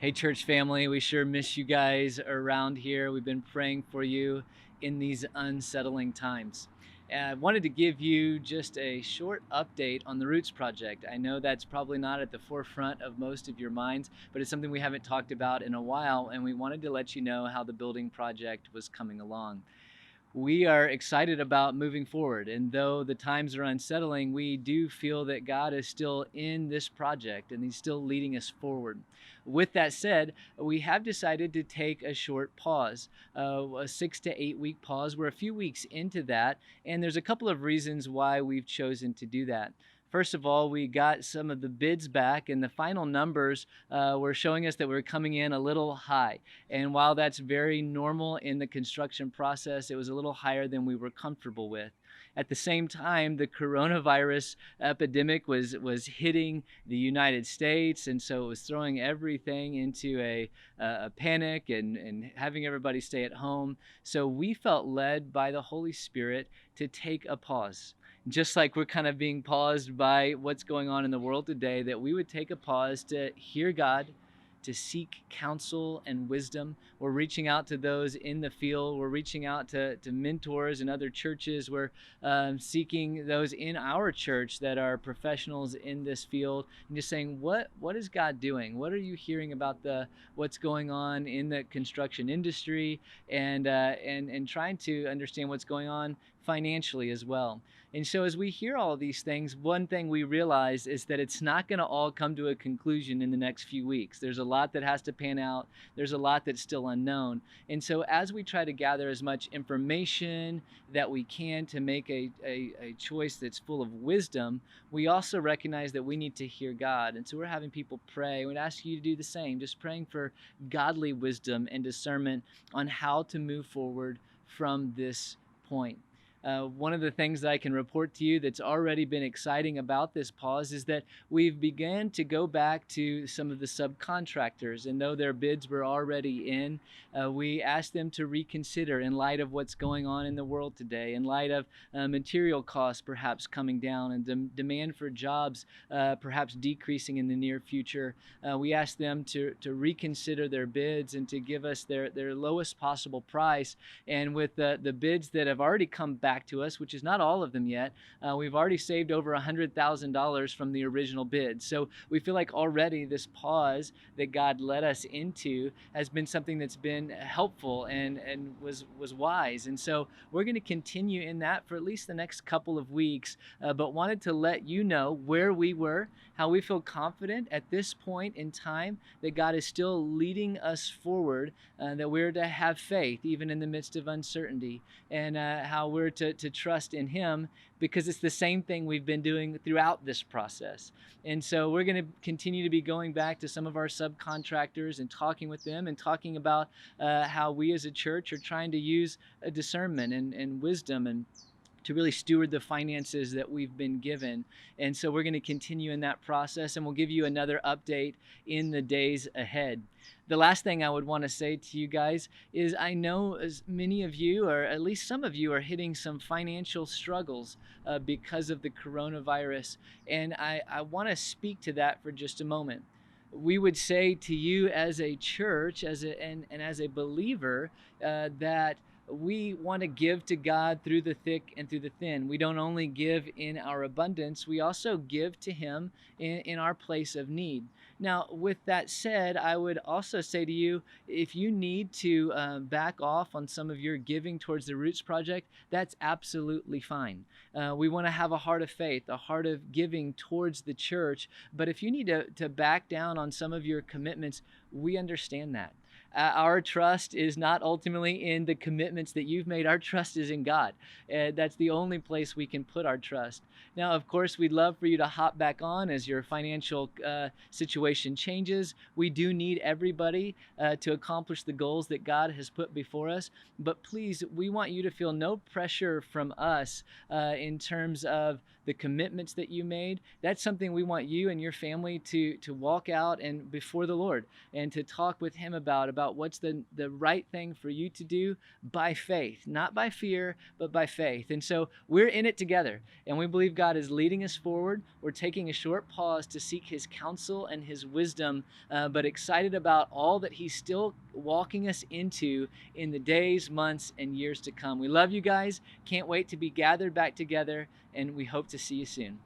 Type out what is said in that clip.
Hey, church family, we sure miss you guys around here. We've been praying for you in these unsettling times. And I wanted to give you just a short update on the Roots Project. I know that's probably not at the forefront of most of your minds, but it's something we haven't talked about in a while, and we wanted to let you know how the building project was coming along. We are excited about moving forward. And though the times are unsettling, we do feel that God is still in this project and He's still leading us forward. With that said, we have decided to take a short pause, a 6 to 8 week pause. We're a few weeks into that, and there's a couple of reasons why we've chosen to do that. First of all, we got some of the bids back, and the final numbers were showing us that we're coming in a little high. And while that's very normal in the construction process, it was a little higher than we were comfortable with. At the same time, the coronavirus epidemic was hitting the United States, and so it was throwing everything into a panic and having everybody stay at home. So we felt led by the Holy Spirit to take a pause. Just like we're kind of being paused by what's going on in the world today, that we would take a pause to hear God, to seek counsel and wisdom. We're reaching out to those in the field. We're reaching out to mentors and other churches. We're seeking those in our church that are professionals in this field, and just saying, what is God doing? What are you hearing about what's going on in the construction industry, and trying to understand what's going on financially as well. And so as we hear all of these things, one thing we realize is that it's not going to all come to a conclusion in the next few weeks. There's a lot that has to pan out. There's a lot that's still unknown. And so as we try to gather as much information that we can to make a choice that's full of wisdom, we also recognize that we need to hear God. And so we're having people pray. We'd ask you to do the same, just praying for godly wisdom and discernment on how to move forward from this point. One of the things that I can report to you that's already been exciting about this pause is that we've begun to go back to some of the subcontractors, and though their bids were already in, we asked them to reconsider in light of what's going on in the world today, in light of material costs perhaps coming down and demand for jobs perhaps decreasing in the near future. We asked them to reconsider their bids and to give us their lowest possible price. And with the bids that have already come back to us, which is not all of them yet, we've already saved over $100,000 from the original bid. So we feel like already this pause that God led us into has been something that's been helpful and was wise. And so we're going to continue in that for at least the next couple of weeks, but wanted to let you know where we were, how we feel confident at this point in time that God is still leading us forward, that we're to have faith even in the midst of uncertainty, and how we're to trust in Him, because it's the same thing we've been doing throughout this process. And so we're going to continue to be going back to some of our subcontractors and talking with them and talking about how we as a church are trying to use a discernment and wisdom and to really steward the finances that we've been given. And so we're going to continue in that process, and we'll give you another update in the days ahead. The last thing I would want to say to you guys is I know as many of you, or at least some of you, are hitting some financial struggles because of the coronavirus. And I want to speak to that for just a moment. We would say to you as a church, and as a believer, that we want to give to God through the thick and through the thin. We don't only give in our abundance, we also give to Him in our place of need. Now, with that said, I would also say to you, if you need to back off on some of your giving towards the Roots Project, that's absolutely fine. We want to have a heart of faith, a heart of giving towards the church. But if you need to back down on some of your commitments, we understand that. Our trust is not ultimately in the commitments that you've made. Our trust is in God. That's the only place we can put our trust. Now, of course, we'd love for you to hop back on as your financial situation changes. We do need everybody to accomplish the goals that God has put before us. But please, we want you to feel no pressure from us in terms of the commitments that you made. That's something we want you and your family to walk out and before the Lord and to talk with Him about about what's the right thing for you to do by faith, not by fear, but by faith. And so we're in it together, and we believe God is leading us forward. We're taking a short pause to seek His counsel and His wisdom, but excited about all that He's still walking us into in the days, months, and years to come. We love you guys. Can't wait to be gathered back together, and we hope to see you soon.